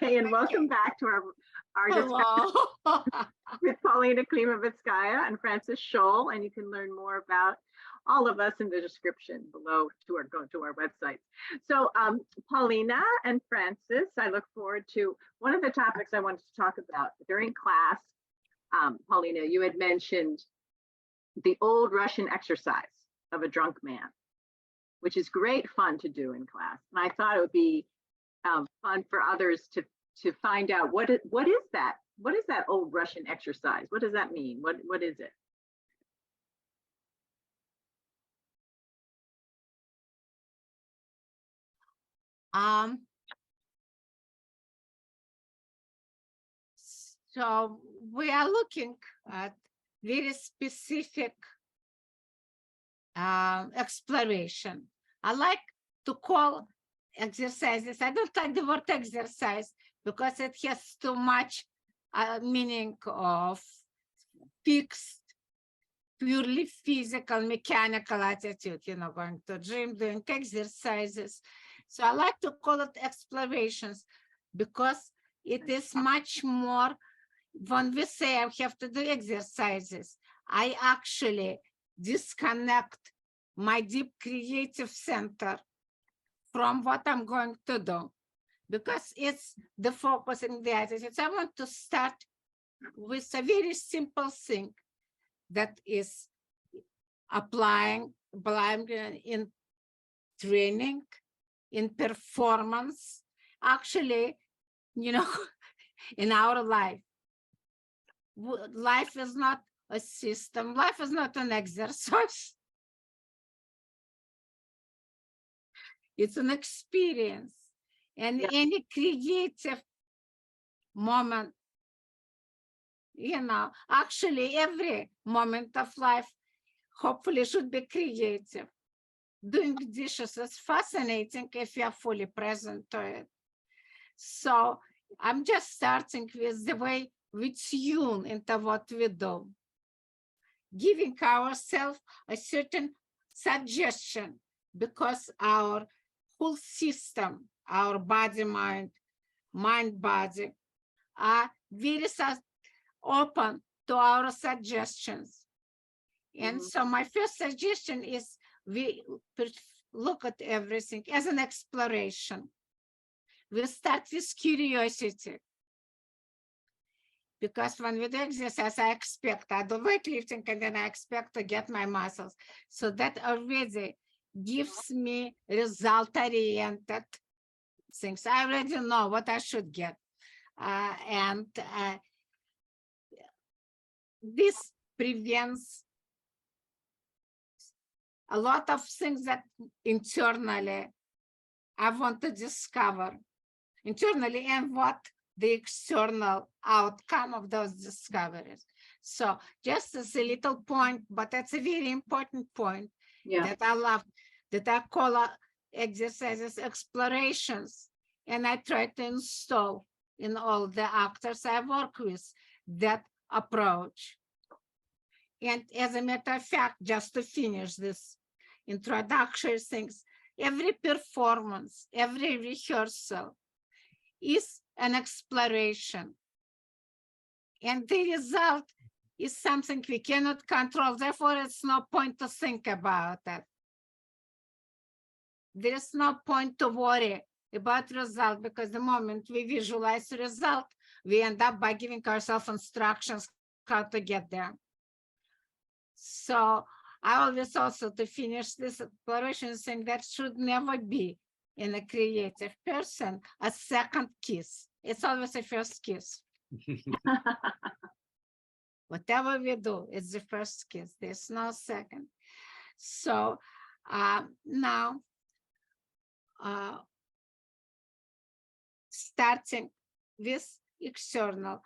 Hey, and welcome back to our discussion with Polina Klimovitskaya and Francis Scholl, and you can learn more about all of us in the description below go to our website. So Polina and Francis, I look forward to one of the topics I wanted to talk about during class. Polina, you had mentioned the old Russian exercise of a drunk man, which is great fun to do in class. And I thought it would be fun for others to find out what is that? What is that old Russian exercise? What does that mean? What is it? So we are looking at very specific exploration. I like to call exercises. I don't like the word exercise because it has too much meaning of fixed, purely physical, mechanical attitude, going to gym, doing exercises. So I like to call it explorations because it is much more, when we say I have to do exercises, I actually disconnect my deep creative center from what I'm going to do, because it's the focus in the attitude. I want to start with a very simple thing that is applying in training, in performance, actually, in our life. Life is not a system. Life is not an exercise. It's an experience. And any creative moment, actually every moment of life hopefully should be creative. Doing dishes is fascinating if you are fully present to it. So I'm just starting with the way we tune into what we do, giving ourselves a certain suggestion, because our whole system, our body, mind, body, are very open to our suggestions. And so my first suggestion is we look at everything as an exploration. We start with curiosity. Because when we do exercise, I do weightlifting and then I expect to get my muscles. So that already gives me result-oriented things. I already know what I should get. This prevents a lot of things that internally I want to discover internally, and what the external outcome of those discoveries. So just as a little point, but that's a very important point that I love, that I call exercises explorations. And I try to install in all the actors I work with that approach. And as a matter of fact, just to finish this introductory things, every performance, every rehearsal is an exploration. And the result is something we cannot control. Therefore, it's no point to think about it. There's no point to worry about result, because the moment we visualize the result, we end up by giving ourselves instructions how to get there. So I always also, to finish this exploration, think that should never be in a creative person a second kiss. It's always a first kiss. Whatever we do, it's the first kiss. There's no second. So now, starting with external,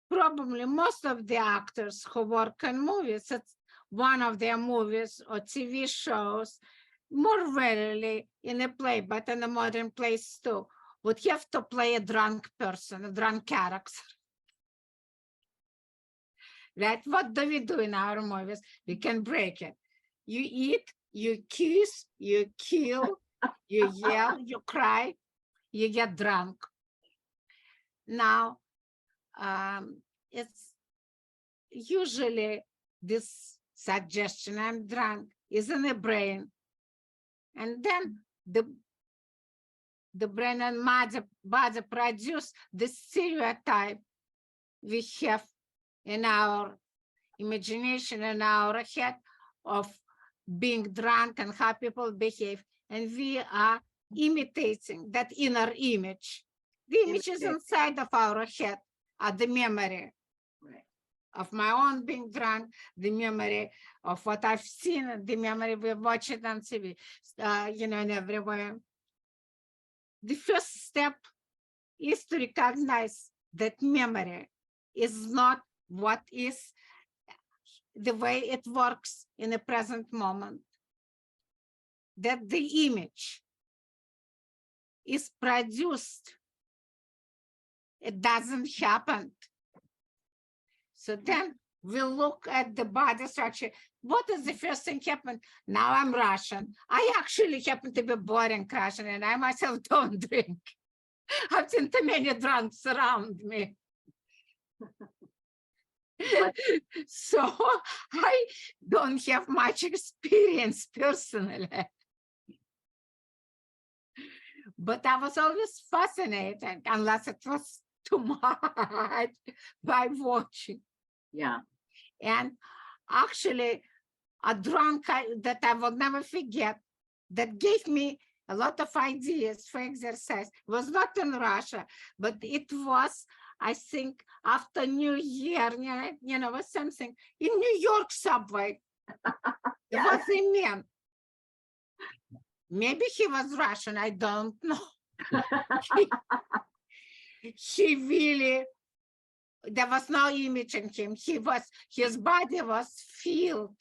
probably most of the actors who work in movies, it's one of their movies or TV shows, more rarely in a play, but in a modern plays too, would have to play a drunk person, a drunk character. Right? What do we do in our movies? We can break it. You eat, you kiss, you kill, you yell, you cry, you get drunk. now it's usually this suggestion, I'm drunk, is in the brain. And then the brain and body produce the stereotype we have in our imagination, in our head, of being drunk and how people behave. And we are imitating that inner image. The image is inside of our head, the memory. Right. Of my own being drunk, the memory of what I've seen, the memory we watch it on TV, and everywhere. The first step is to recognize that memory is not what is the way it works in the present moment. That the image is produced. It doesn't happen. So then we look at the body structure. What is the first thing happened? Now I'm Russian. I actually happen to be boring Russian, and I myself don't drink. I've seen too many drunks around me. So I don't have much experience personally. But I was always fascinated, unless it was too much, by watching. Yeah. And actually, a drunk that I will never forget, that gave me a lot of ideas for exercise, was not in Russia, but it was, I think, after New Year, was something in New York subway. It was a man. Maybe he was Russian, I don't know. He really, there was no image in him. His body was filled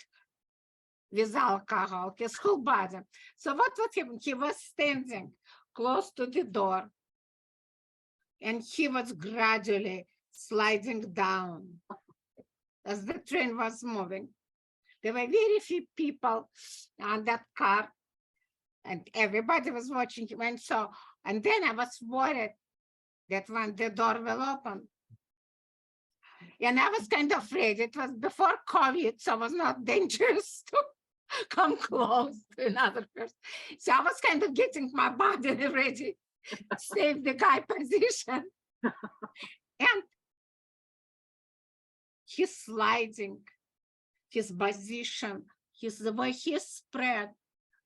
with alcohol, his whole body. So what happened? He was standing close to the door, and he was gradually sliding down as the train was moving. There were very few people on that car, and everybody was watching him. And then I was worried that when the door will open, and I was kind of afraid. It was before COVID, so it was not dangerous to come close to another person. So I was kind of getting my body ready to save the guy position. And he's sliding, his position, the way he spread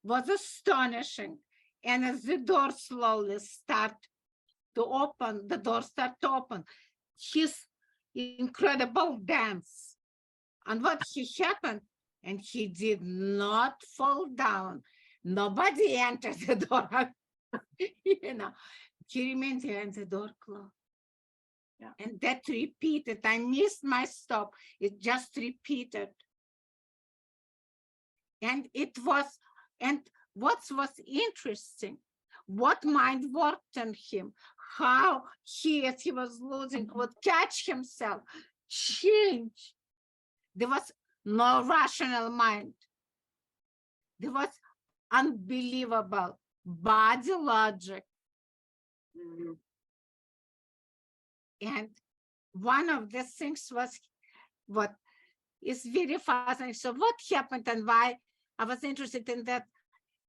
was astonishing. And as the door slowly started to open, his incredible dance. And what happened, and he did not fall down. Nobody entered the door. He remained here and the door closed. Yeah. And that repeated. I missed my stop. It just repeated. And what was interesting, what mind worked on him, how he, as he was losing, would catch himself, change. There was no rational mind. There was unbelievable body logic. Mhm. And one of the things was what is very fascinating. So what happened and why I was interested in that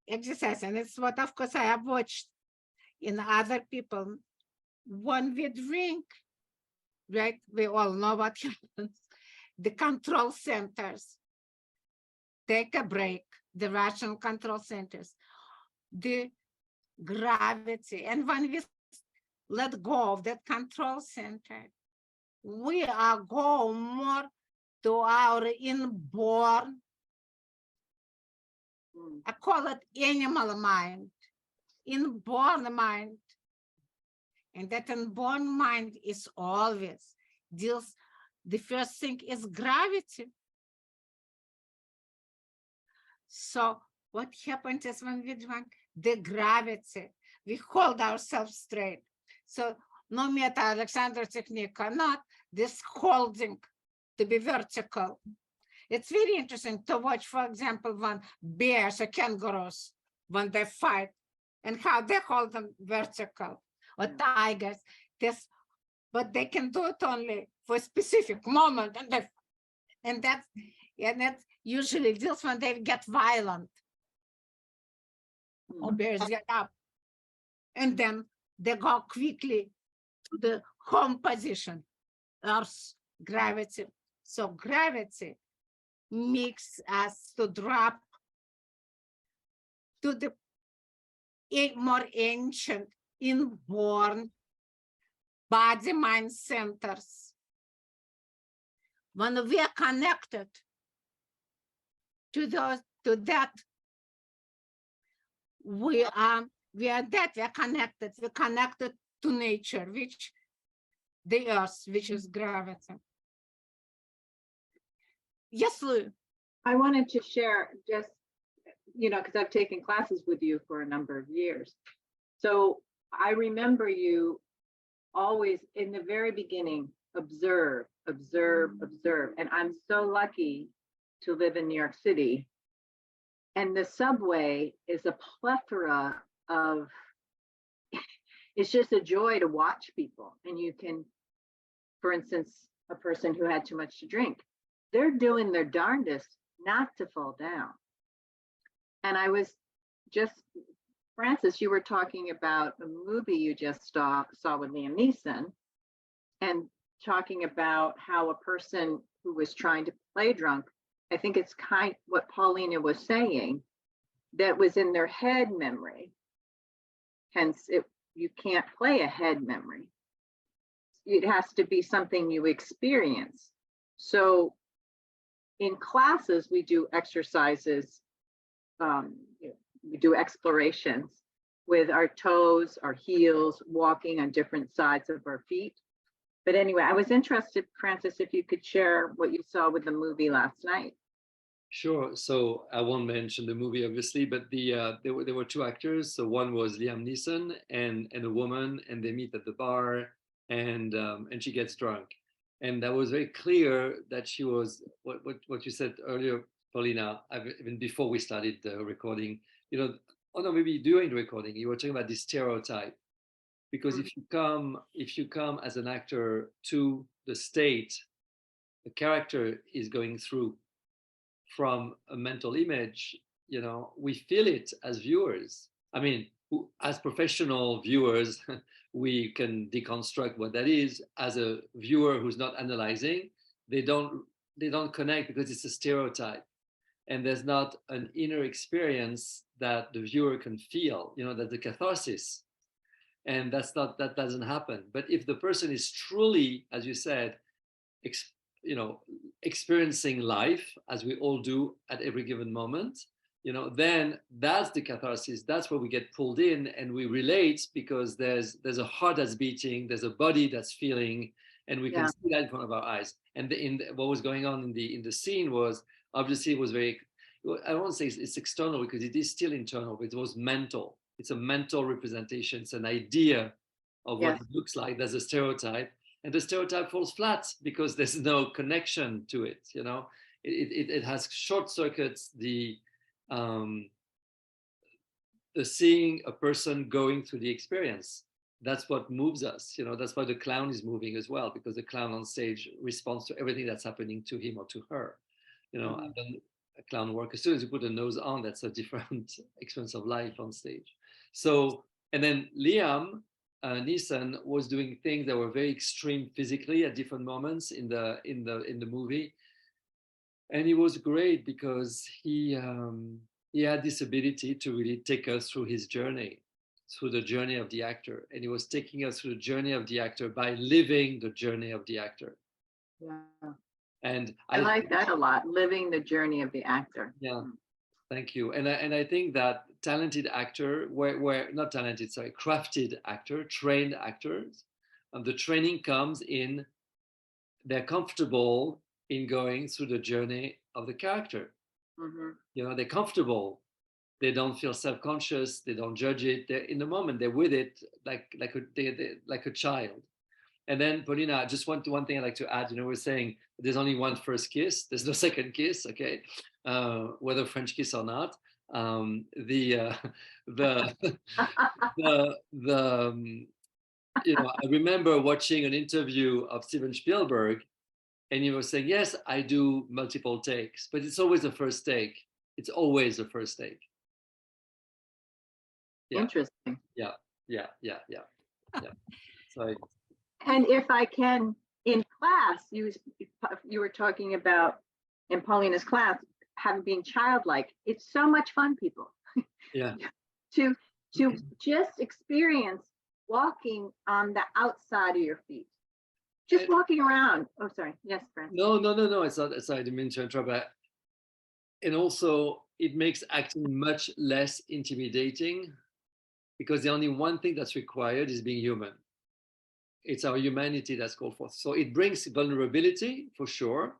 exercise, and it's what, of course, I have watched in other people. When we drink, right, we all know what happens. The control centers take a break, the rational control centers, the gravity. And when we let go of that control center, we are going more to our inborn, I call it animal mind, inborn mind. And that inborn mind is always deals, the first thing is gravity. So what happens is when we drink, the gravity, we hold ourselves straight. So no matter Alexander technique or not, this holding to be vertical. It's very interesting to watch, for example, when bears or kangaroos, when they fight, and how they hold them vertical, or tigers, this but they can do it only for a specific moment, and that's usually deals when they get violent or bears get up, and then they go quickly to the home position, Earth's gravity. So gravity makes us to drop to the more ancient inborn body-mind centers. When we are connected to that, we are connected. We're connected to nature, which the earth, which is gravity. Yes, Lou. I wanted to share just, because I've taken classes with you for a number of years. So I remember you always in the very beginning, observe, observe, observe. And I'm so lucky to live in New York City. And the subway is a plethora of, it's just a joy to watch people. And you can, for instance, a person who had too much to drink, they're doing their darndest not to fall down. And I was just, Francis, you were talking about a movie you just saw with Liam Neeson, and talking about how a person who was trying to play drunk, I think it's kind what Polina was saying, that was in their head memory. Hence, you can't play a head memory. It has to be something you experience. So in classes, we do exercises, we do explorations with our toes, our heels, walking on different sides of our feet. But anyway, I was interested, Francis, if you could share what you saw with the movie last night. Sure. So I won't mention the movie, obviously, but there were two actors. So one was Liam Neeson and a woman, and they meet at the bar, and she gets drunk. And that was very clear that she was what you said earlier, Paulina, even before we started the recording. Maybe during the recording, you were talking about this stereotype. Because if you come as an actor to the state, the character is going through from a mental image, we feel it as viewers. I mean, as professional viewers, we can deconstruct what that is. As a viewer who's not analyzing, they don't connect because it's a stereotype. And there's not an inner experience that the viewer can feel, that the catharsis. And that doesn't happen. But if the person is truly, as you said, experiencing life, as we all do at every given moment, then that's the catharsis. That's where we get pulled in and we relate, because there's a heart that's beating, there's a body that's feeling, and we can see that in front of our eyes. And what was going on in the scene was, obviously, it was very, I won't say it's external because it is still internal, but it was mental. It's a mental representation. It's an idea of what it looks like. There's a stereotype, and the stereotype falls flat because there's no connection to it. It has short circuits the seeing a person going through the experience. That's what moves us. That's why the clown is moving as well, because the clown on stage responds to everything that's happening to him or to her. I've done a clown work. As soon as you put a nose on, that's a different experience of life on stage. So, and then Liam Neeson was doing things that were very extreme physically at different moments in the movie, and it was great because he had this ability to really take us through his journey, through the journey of the actor, and he was taking us through the journey of the actor by living the journey of the actor. Yeah. And I like that a lot, living the journey of the actor. Yeah, thank you. And I think that talented actor, crafted actor, trained actors, the training comes in, they're comfortable in going through the journey of the character. They're comfortable. They don't feel self-conscious. They don't judge it. They're in the moment. They're with it like a child. And then, Polina, just one thing I'd like to add. We're saying there's only one first kiss. There's no second kiss, okay? Whether French kiss or not. The I remember watching an interview of Steven Spielberg, and he was saying, yes, I do multiple takes, but it's always the first take. It's always the first take. Yeah. Interesting. Yeah. So And if I can, in class, you were talking about in Paulina's class, having being childlike. It's so much fun, people. yeah. to just experience walking on the outside of your feet. Just walking around. Oh, sorry. Yes, Francis. No. It's not. Sorry, I didn't mean to interrupt. And also, it makes acting much less intimidating because the only one thing that's required is being human. It's our humanity that's called for. So it brings vulnerability for sure.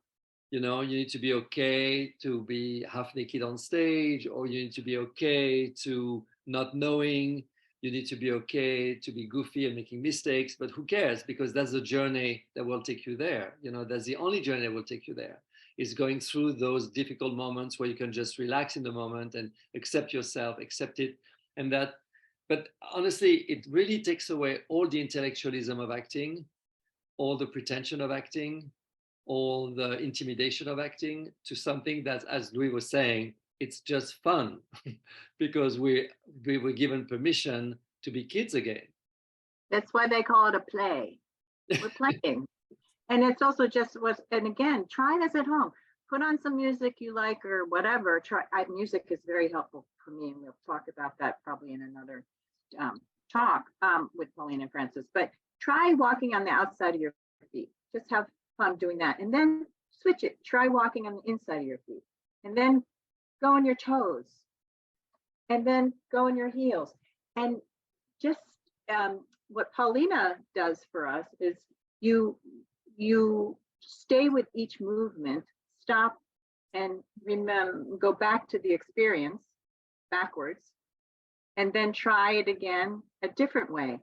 You need to be okay to be half naked on stage, or you need to be okay to not knowing. You need to be okay to be goofy and making mistakes, but who cares? Because that's the journey that will take you there. That's the only journey that will take you there, is going through those difficult moments where you can just relax in the moment and accept yourself, accept it. But honestly, it really takes away all the intellectualism of acting, all the pretension of acting, all the intimidation of acting, to something that, as Louis was saying, it's just fun because we were given permission to be kids again. That's why they call it a play. We're playing. And it's also just and again, try this at home. Put on some music you like or whatever. Music is very helpful for me, and we'll talk about that probably in another talk with Polina and Francis. But try walking on the outside of your feet. Just have fun doing that. And then switch it. Try walking on the inside of your feet. And then go on your toes. And then go on your heels. And just what Polina does for us is you stay with each movement, stop and remember, go back to the experience backwards, and then try it again a different way.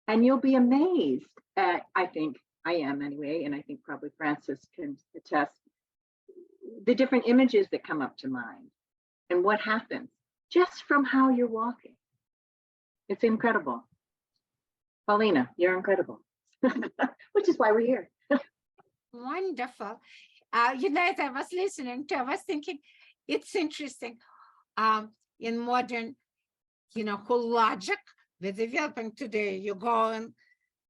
And you'll be amazed at, I think I am anyway, and I think probably Francis can attest, the different images that come up to mind and what happens just from how you're walking. It's incredible. Polina, you're incredible, which is why we're here. Wonderful. As I was listening to, I was thinking, it's interesting. In modern, whole logic we're developing today, you go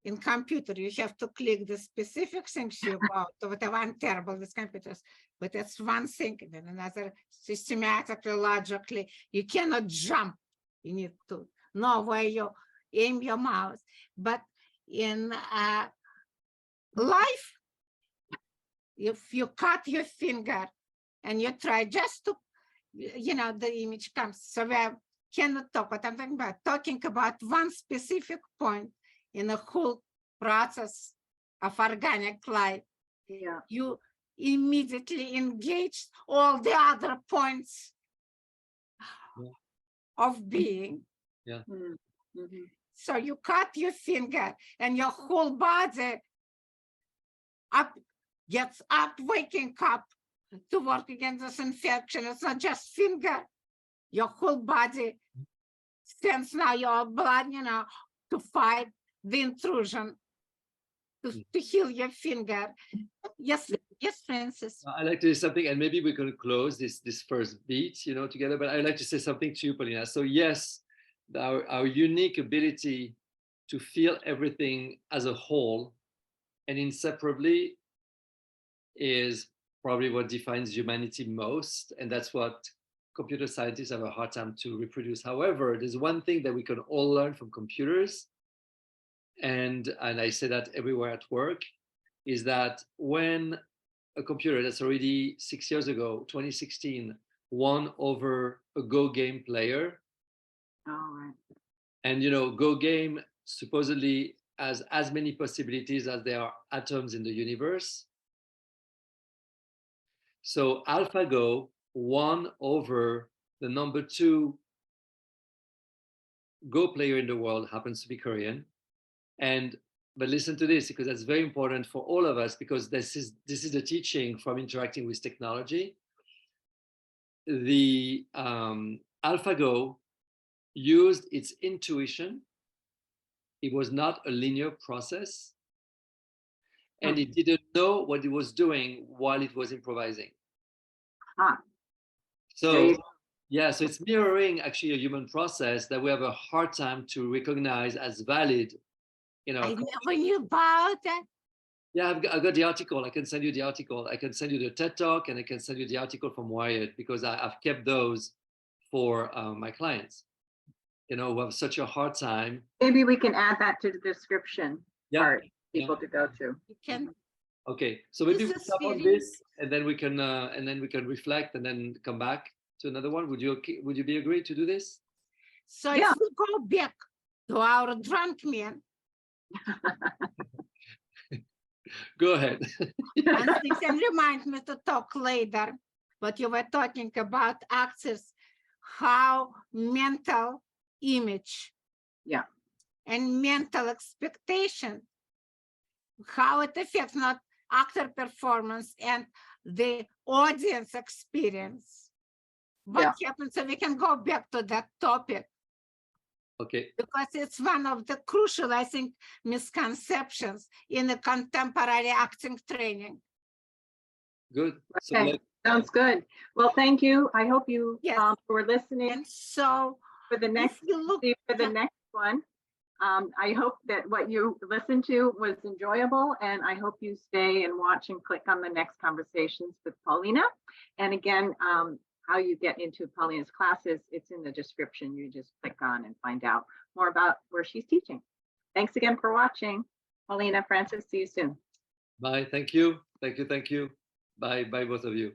in computer, you have to click the specific things you go to, whatever. I'm terrible with computers, but that's one thing. And then another, systematically, logically, you cannot jump. You need to know where you aim your mouse. But in life, if you cut your finger and you try just to, the image comes. So we cannot talk what I'm talking about one specific point in the whole process of organic life. Yeah. You immediately engage all the other points of being. Yeah. Mm-hmm. So you cut your finger and your whole body gets up, waking up to work against this infection. It's not just finger. Your whole body sends now your blood, to fight the intrusion, to heal your finger. Yes, Francis. I'd like to say something, and maybe we can close this first beat, together. But I'd like to say something to you, Polina. So yes, our unique ability to feel everything as a whole and inseparably is probably what defines humanity most, and that's what computer scientists have a hard time to reproduce. However, there's one thing that we can all learn from computers, and I say that everywhere at work, is that when a computer that's already 6 years ago, 2016, won over a Go game player. All right. And Go game supposedly has as many possibilities as there are atoms in the universe. So AlphaGo won over the number 2 Go player in the world, happens to be Korean. But listen to this, because that's very important for all of us, because this is the teaching from interacting with technology. The AlphaGo used its intuition it was not a linear process, and it didn't know what it was doing while it was improvising. Huh. So yeah, so it's mirroring actually a human process that we have a hard time to recognize as valid. I never knew about that. Yeah, I've got the article. I can send you the article. I can send you the TED Talk, and I can send you the article from Wired, because I've kept those for my clients, who have such a hard time. Maybe we can add that to the description part, people to go to. You can. Okay, so maybe we stop on very- this, and then we can reflect, and then come back to another one. Would you be agreed to do this? So if we go back to our drunk man, Go ahead. and remind me to talk later, but you were talking about actors, how mental image and mental expectation, how it affects not actor performance and the audience experience. What happens? So we can go back to that topic. Okay. Because it's one of the crucial, I think, misconceptions in the contemporary acting training. Good. Okay. Sounds good. Well, thank you. I hope you were listening. And so for the next one, I hope that what you listened to was enjoyable, and I hope you stay and watch and click on the next conversations with Polina. And again, how you get into Polina's classes, it's in the description. You just click on and find out more about where she's teaching. Thanks again for watching. Polina, Francis, see you soon. Bye. Thank you. Thank you. Thank you. Bye. Bye, both of you.